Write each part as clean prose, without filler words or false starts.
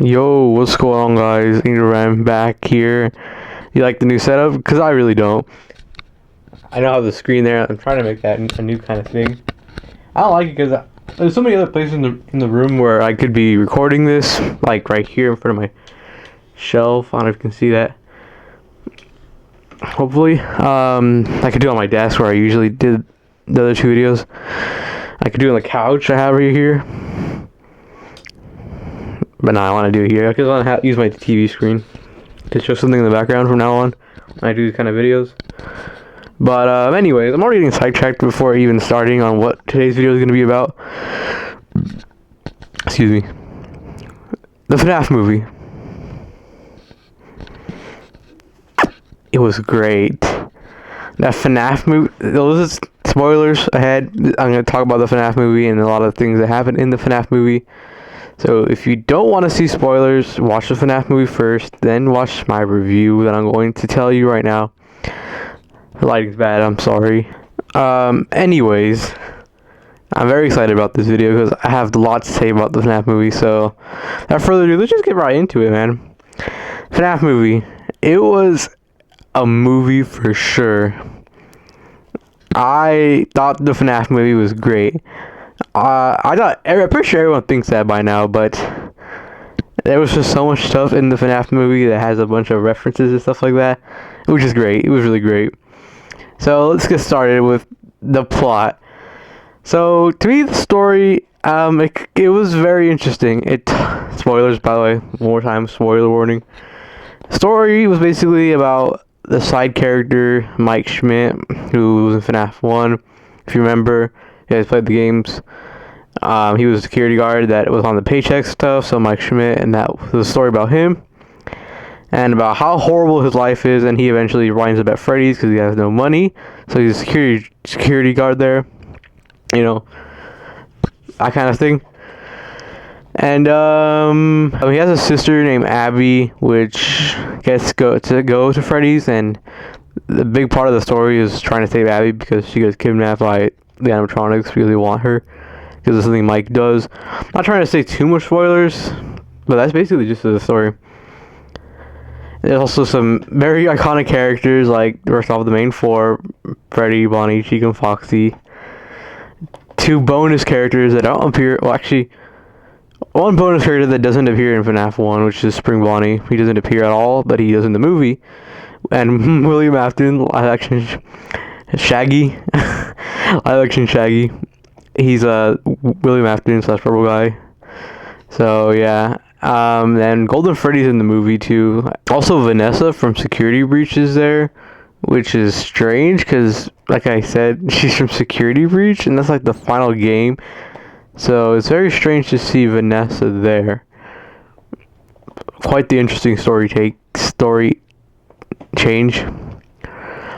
Yo, what's going on, guys? I'm back here. You like the new setup? Because I really don't. I don't have the screen there. I'm trying to make that a new kind of thing. I don't like it because there's so many other places in the room where I could be recording this, like right here in front of my shelf. I don't know if you can see that. Hopefully, I could do it on my desk where I usually did the other two videos. I could do it on the couch I have right here. But no, I want to do it here because I want to use my TV screen to show something in the background from now on when I do these kind of videos. But anyways, I'm already getting sidetracked before even starting on what today's video is going to be about. Excuse me. The FNAF movie. It was great. That FNAF movie. Those are spoilers ahead. I'm going to talk about the FNAF movie and a lot of things that happen in the FNAF movie. So if you don't want to see spoilers, watch the FNAF movie first, then watch my review that I'm going to tell you right now. The lighting's bad, I'm sorry. Anyways, I'm very excited about this video because I have a lot to say about the FNAF movie. So without further ado, let's just get right into it, man. FNAF movie. It was a movie for sure. I thought the FNAF movie was great. I'm pretty sure everyone thinks that by now, but there was just so much stuff in the FNAF movie that has a bunch of references and stuff like that, which is great. It was really great. So let's get started with the plot. So to me, the story, it was very interesting. Spoilers, by the way, one more time, spoiler warning. Story was basically about the side character Mike Schmidt, who was in FNAF 1. If you remember, you guys played the games. He was a security guard that was on the paycheck stuff, so Mike Schmidt, and that was a story about him and about how horrible his life is, and he eventually winds up at Freddy's because he has no money, so he's a security guard there, you know, that kind of thing. And he has a sister named Abby, which gets to go to Freddy's, and the big part of the story is trying to save Abby because she gets kidnapped by the animatronics because they want her, because it's something Mike does. I'm not trying to say too much spoilers, but that's basically just the story. There's also some very iconic characters, like first off the main four: Freddy, Bonnie, Chica, and Foxy. Two bonus characters that don't appear. Well, actually, one bonus character that doesn't appear in FNAF 1, which is Spring Bonnie. He doesn't appear at all, but he does in the movie. And William Afton, live action Shaggy. Live action Shaggy. He's a William Afton / Purple Guy. So yeah. And Golden Freddy's in the movie too. Also Vanessa from Security Breach is there, which is strange because, like I said, she's from Security Breach, and that's like the final game. So it's very strange to see Vanessa there. Quite the interesting story change.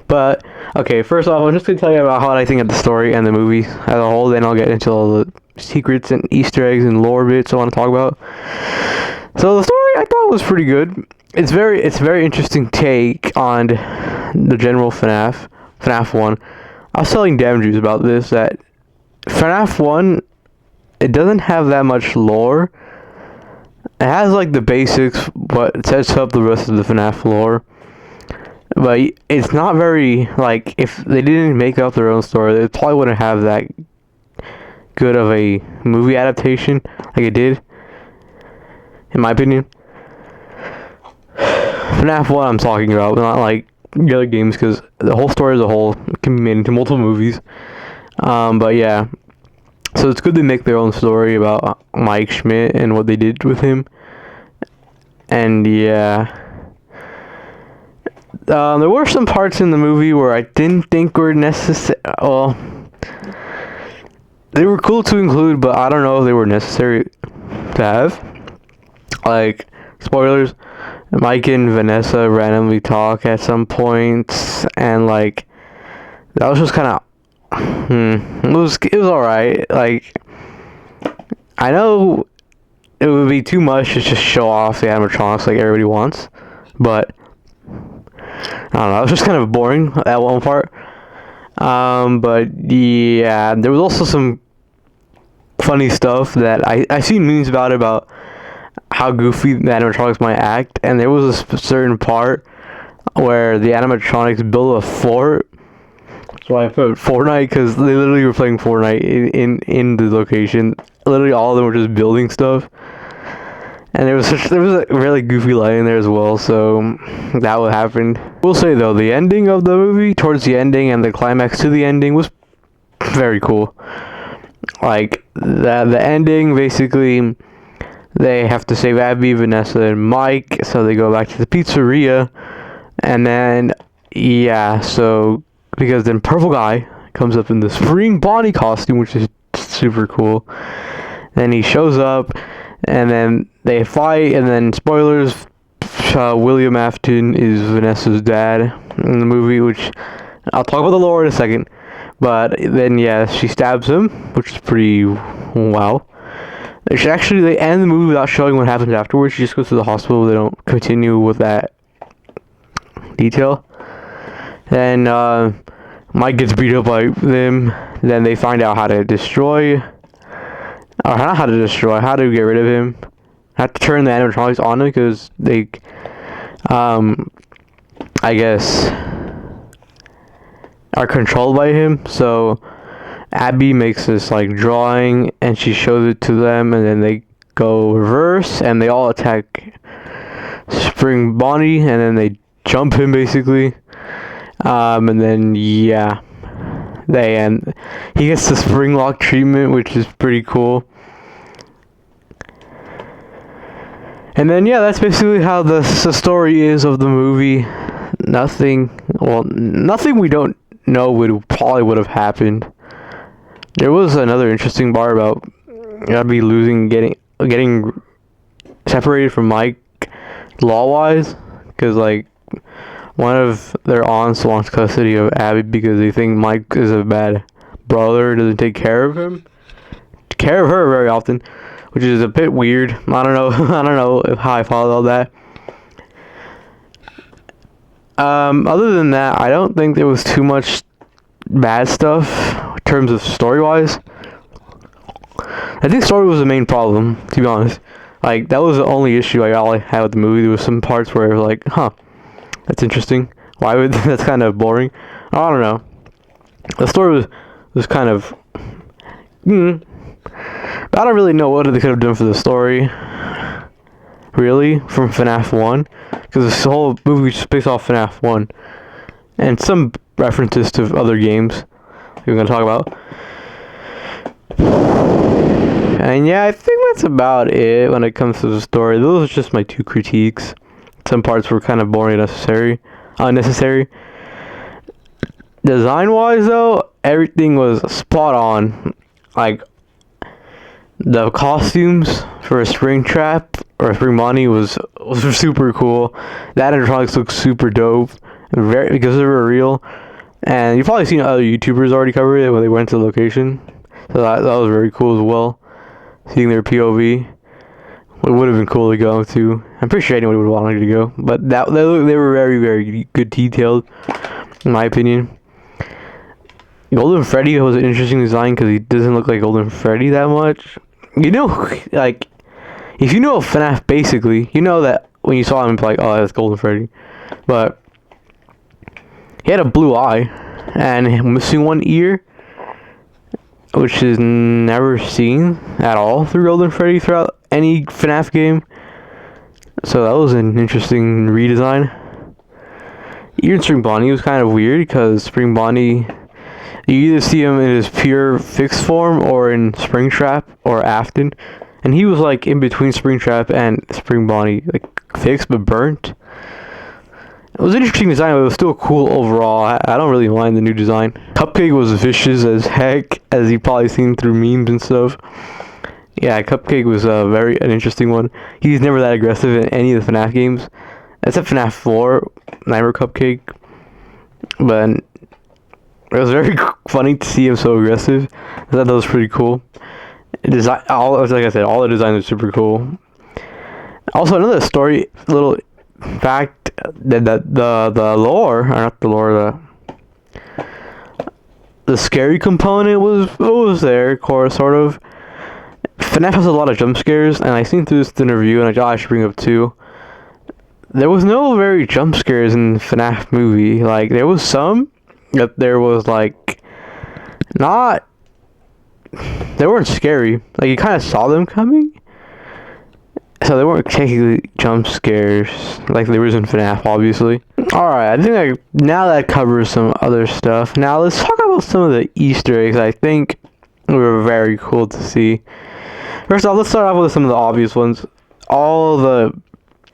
But okay, first off, I'm just gonna tell you about how I think of the story and the movie as a whole. Then I'll get into all the secrets and Easter eggs and lore bits I want to talk about. So the story I thought was pretty good. It's very interesting take on the general FNAF 1. I was telling Damn about this, that FNAF 1, it doesn't have that much lore. It has like the basics, but it sets up the rest of the FNAF lore. But it's not very, like, if they didn't make up their own story, they probably wouldn't have that good of a movie adaptation like it did, in my opinion. FNAF 1 I'm talking about, not like the other games, because the whole story as a whole can be made into multiple movies. But yeah, so it's good they make their own story about Mike Schmidt and what they did with him. And yeah, there were some parts in the movie where I didn't think were necessary. Well, they were cool to include, but I don't know if they were necessary to have. Like, spoilers, Mike and Vanessa randomly talk at some points, and like, that was just kind of, it was alright. Like, I know it would be too much to just show off the animatronics like everybody wants, but I don't know, it was just kind of boring at one part. But yeah, there was also some funny stuff that I seen memes about how goofy the animatronics might act, and there was a certain part where the animatronics built a fort. So I put Fortnite because they literally were playing Fortnite in the location. Literally all of them were just building stuff. And there was a really goofy line in there as well, so that would happen. We'll say though, the ending of the movie, towards the ending and the climax to the ending, was very cool. Like the ending, basically, they have to save Abby, Vanessa, and Mike, so they go back to the pizzeria, and then yeah, so because then Purple Guy comes up in the Spring Bonnie costume, which is super cool. Then he shows up. And then they fight, and then spoilers, William Afton is Vanessa's dad in the movie, which I'll talk about the lore in a second. But then, yeah, she stabs him, which is pretty wow. They end the movie without showing what happens afterwards. She just goes to the hospital. They don't continue with that detail. Then Mike gets beat up by them. Then they find out how to destroy... Or not how to destroy, how to get rid of him. Have to turn the animatronics on him because they, I guess, are controlled by him. So Abby makes this like drawing and she shows it to them, and then they go reverse and they all attack Spring Bonnie, and then they jump him basically. And then yeah. He gets the spring lock treatment, which is pretty cool. And then yeah, that's basically how the story is of the movie. Nothing we don't know would have happened. There was another interesting part about Abby getting separated from Mike law-wise, because like one of their aunts wants custody of Abby because they think Mike is a bad brother, doesn't take care of her very often, which is a bit weird. I don't know how I follow all that. Other than that, I don't think there was too much bad stuff in terms of story-wise. I think story was the main problem, to be honest. Like, that was the only issue I had with the movie. There was some parts where I was like, huh, that's interesting. Why would that's kind of boring? I don't know. The story was kind of but I don't really know what they could have done for the story, really, from FNAF 1, because this whole movie is based off FNAF 1, and some references to other games we're going to talk about. And yeah, I think that's about it when it comes to the story. Those are just my two critiques. Some parts were kind of boring and unnecessary. Design-wise, though, everything was spot on. Like, the costumes for a Springtrap or a Spring Bonnie was super cool. The animatronics looked super dope, because they were real. And you've probably seen other YouTubers already cover it when they went to the location. So that was very cool as well. Seeing their POV. It would have been cool to go to. I'm pretty sure anyone would have wanted to go. But they were very, very good detailed, in my opinion. Golden Freddy was an interesting design because he doesn't look like Golden Freddy that much. You know, like, if you know FNAF basically, you know that when you saw him, it's like, oh, that's Golden Freddy. But he had a blue eye and missing one ear, which is never seen at all through Golden Freddy throughout any FNAF game. So that was an interesting redesign. Even Spring Bonnie was kind of weird because Spring Bonnie, you either see him in his pure fixed form or in Springtrap or Afton, and he was like in between Springtrap and Spring Bonnie, like fixed but burnt. It was an interesting design, but it was still cool overall. I don't really mind the new design. Cupcake was vicious as heck, as you've probably seen through memes and stuff. Yeah, Cupcake was an interesting one. He's never that aggressive in any of the FNAF games, except FNAF 4, Nightmare Cupcake. But it was very funny to see him so aggressive. I thought that was pretty cool. Like I said, all the designs are super cool. Also, another story, little fact, that the lore, or not the lore, the scary component was there, sort of. FNAF has a lot of jump scares, and I seen through this in a review, and I should bring up too. There was no very jump scares in the FNAF movie. Like, there was some, but there was like not. They weren't scary. Like, you kind of saw them coming, so they weren't technically jump scares like there was in FNAF, obviously. Alright, I think now that covers some other stuff. Now let's talk about some of the Easter eggs I think were very cool to see. First off, let's start off with some of the obvious ones. All the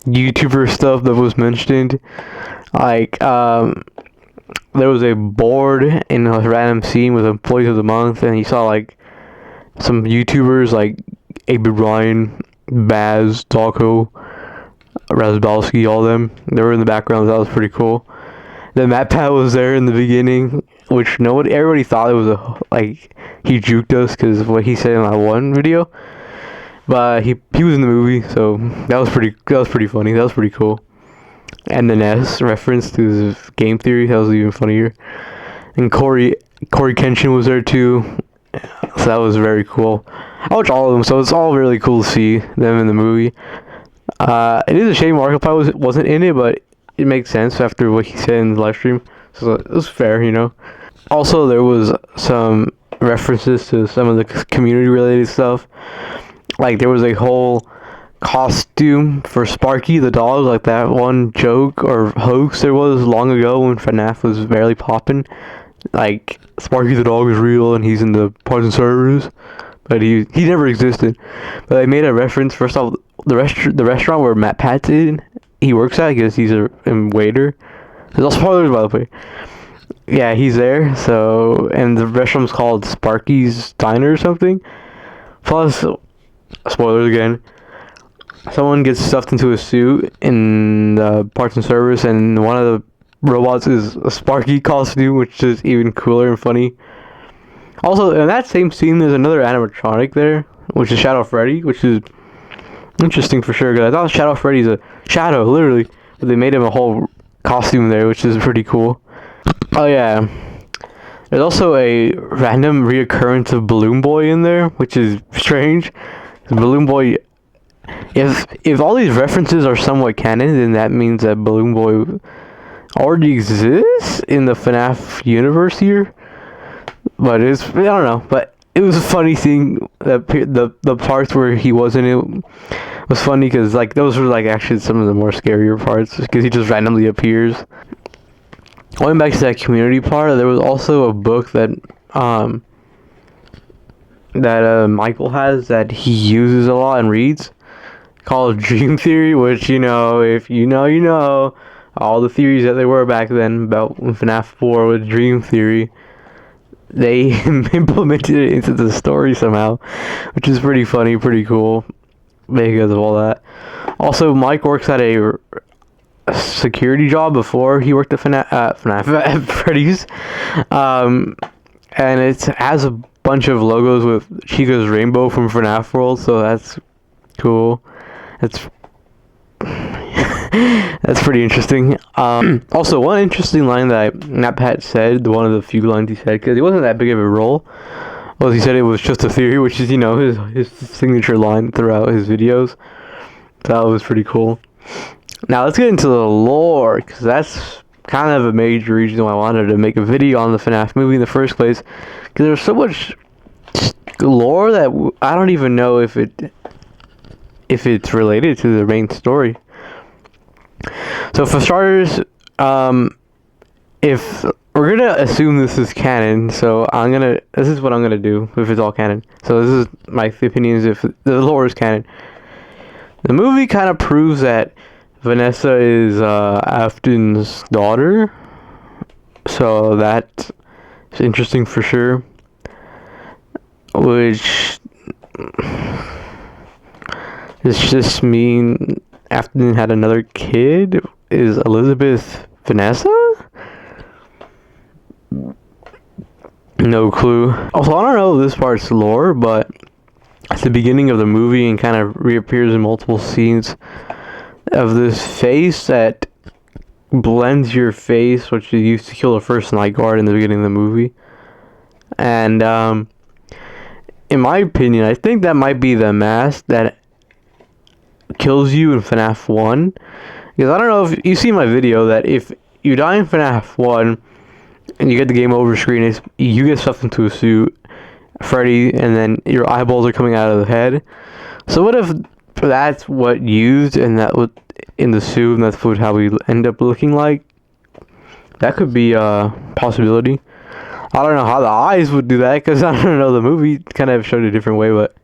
YouTuber stuff that was mentioned. Like, there was a board in a random scene with Employees of the Month, and you saw, like, some YouTubers, like AB Ryan, Baz, Dalko, Razbalski, all them. They were in the background. That was pretty cool. Then MatPat was there in the beginning, which everybody thought it was like he juked us because of what he said in that one video. But he was in the movie, so that was pretty funny. That was pretty cool. And the Ness reference to his game theory, that was even funnier. And Corey Kenshin was there too, so that was very cool. I watched all of them, so it's all really cool to see them in the movie. It is a shame Markiplier wasn't in it, but it makes sense after what he said in the live stream, so it was fair, you know. Also, there was some references to some of the community-related stuff. Like, there was a whole costume for Sparky the dog, like that one joke or hoax there was long ago when FNAF was barely popping. Like, Sparky the dog is real and he's in the parts and servers, but he never existed. But they made a reference. First off, the restaurant where MatPat's in, he works at, I guess he's a waiter. There's all spoilers, by the way. Yeah, he's there. So, and the restaurant's called Sparky's Diner or something. Plus, spoilers again, someone gets stuffed into a suit in the parts and service, and one of the robots is a Sparky costume, which is even cooler and funny. Also, in that same scene, there's another animatronic there, which is Shadow Freddy, which is interesting for sure, because I thought Shadow Freddy's a shadow, literally, but they made him a whole costume there, which is pretty cool. Oh yeah, there's also a random reoccurrence of Balloon Boy in there, which is strange. Balloon Boy, if all these references are somewhat canon, then that means that Balloon Boy already exists in the FNAF universe here. But I don't know, but it was a funny thing that the parts where he wasn't in it was funny, because like those were like actually some of the more scarier parts, because he just randomly appears. Going back to that community part, there was also a book that Michael has that he uses a lot and reads, called Dream Theory, which, you know, if you know, you know, all the theories that there were back then about FNAF 4 with Dream Theory, they implemented it into the story somehow, which is pretty funny, pretty cool, because of all that. Also, Mike works at a security job before he worked at FNAF Freddy's, and it has a bunch of logos with Chica's rainbow from FNAF World, so that's cool. That's pretty interesting. Also, one interesting line that MatPat said, one of the few lines he said, because he wasn't that big of a role, was he said it was just a theory, which is, you know, his signature line throughout his videos. So that was pretty cool. Now let's get into the lore, because that's kind of a major reason why I wanted to make a video on the FNAF movie in the first place, because there's so much lore that I don't even know if it's related to the main story. So for starters, if we're gonna assume this is canon, so this is what I'm gonna do if it's all canon. So this is my opinions if the lore is canon. The movie kind of proves that Vanessa is Afton's daughter, so that is interesting for sure. Which does just mean Afton had another kid? Is Elizabeth Vanessa? No clue. Also, I don't know if this part's lore, but at the beginning of the movie and kind of reappears in multiple scenes of this face that blends your face, which you used to kill the first night guard in the beginning of the movie. And in my opinion, I think that might be the mask that kills you in FNAF 1. Because I don't know if you see my video that if you die in FNAF 1 and you get the game over screen, you get stuffed into a suit, Freddy, and then your eyeballs are coming out of the head. So what if that's what used and that would in the suit and that's what how we end up looking like? That could be a possibility. I don't know how the eyes would do that because I don't know, the movie kind of showed a different way, but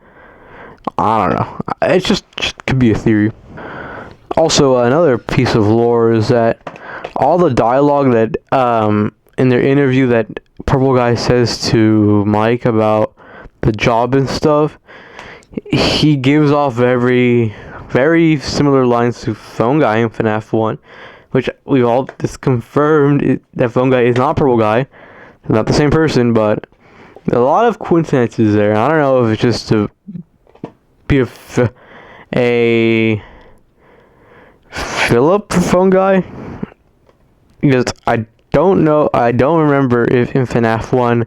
I don't know. It just could be a theory. Also, another piece of lore is that all the dialogue that in their interview that Purple Guy says to Mike about the job and stuff, he gives off very similar lines to Phone Guy in FNAF 1, which we all just confirmed that Phone Guy is not Purple Guy. They're not the same person, but a lot of coincidences there. I don't know if it's just to be a Philip Phone Guy, because I don't know. I don't remember if in FNAF 1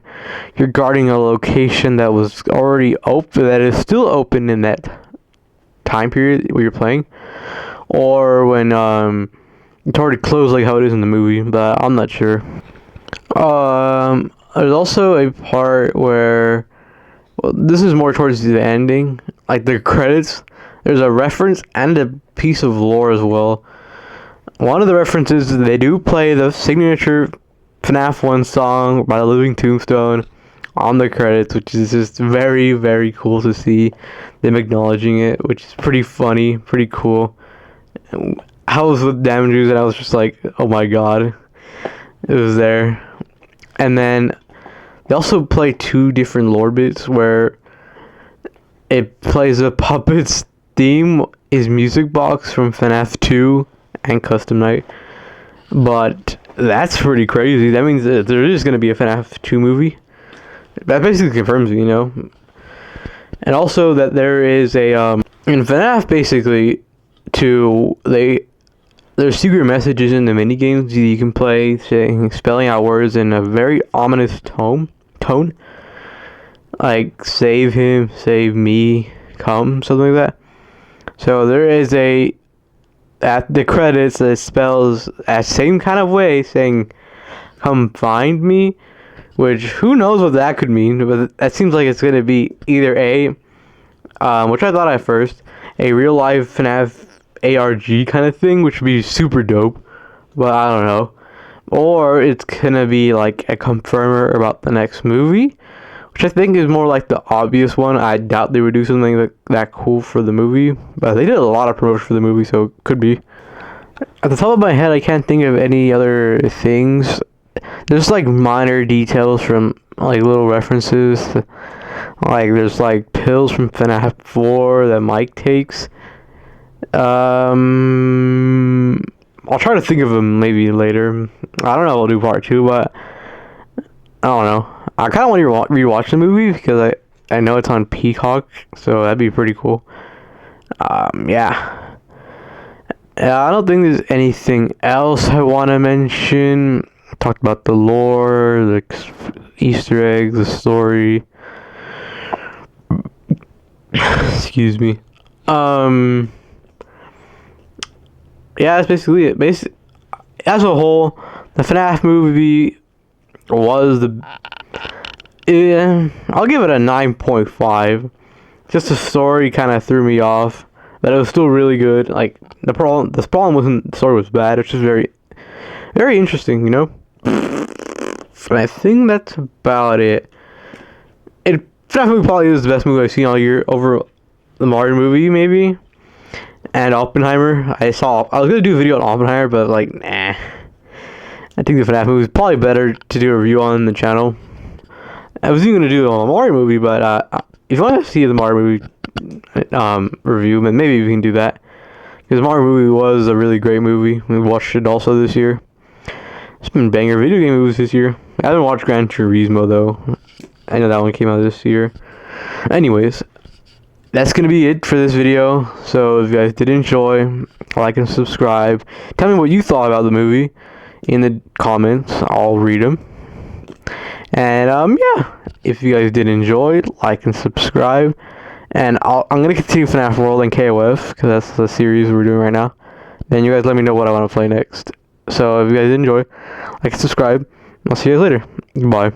you're guarding a location that was already open, that is still open in that time period where you're playing, or when it's already closed like how it is in the movie, but I'm not sure. There's also a part where, well, this is more towards the ending, like the credits. There's a reference and a piece of lore as well. One of the references is they do play the signature FNAF 1 song by the Living Tombstone on the credits, which is just very cool to see them acknowledging it, which is pretty funny, pretty cool. I was with Damages and I was just like, oh my god, it was there. And then they also play two different lore bits where it plays a Puppets theme, is Music Box from FNAF 2 and Custom Night. But that's pretty crazy. That means that there is going to be a FNAF 2 movie. That basically confirms it, you know. And also that there is a in FNAF basically there's secret messages in the mini games you can play, spelling out words in a very ominous tone, like save him, save me, come, something like that. So there is at the credits that spells that same kind of way, saying come find me, which who knows what that could mean, but that seems like it's going to be either which I thought at first, a real life FNAF ARG kind of thing, which would be super dope, but I don't know, or it's going to be like a confirmer about the next movie, which I think is more like the obvious one. I doubt they would do something that cool for the movie, but they did a lot of promotion for the movie, so it could be. At the top of my head, I can't think of any other things. There's like minor details from like little references. Like there's like pills from FNAF 4 that Mike takes. I'll try to think of them maybe later. I don't know if I'll do part 2, but I don't know. I kind of want to rewatch the movie because I know it's on Peacock, so that'd be pretty cool. Yeah, I don't think there's anything else I want to mention. I talked about the lore, the Easter eggs, the story. Excuse me. Yeah, that's basically it. As a whole, the FNAF movie was I'll give it a 9.5. Just the story kind of threw me off, but it was still really good. Like the problem wasn't the story was bad. It's just very interesting, you know. I think that's about it. FNAF movie probably is the best movie I've seen all year, over the Mario movie maybe, and Oppenheimer. I was gonna do a video on Oppenheimer, but like, nah. I think the FNAF movie is probably better to do a review on the channel. I was even gonna do a Mario movie, but if you want to see the Mario movie review, then maybe we can do that. Because the Mario movie was a really great movie. We watched it also this year. It's been banger video game movies this year. I haven't watched Gran Turismo though. I know that one came out this year. Anyways, that's gonna be it for this video. So if you guys did enjoy, like and subscribe. Tell me what you thought about the movie in the comments. I'll read them. And yeah, if you guys did enjoy, like and subscribe. And I'm gonna continue FNAF World and KOF because that's the series we're doing right now. Then you guys let me know what I want to play next. So if you guys enjoy, like and subscribe. I'll see you guys later. Bye.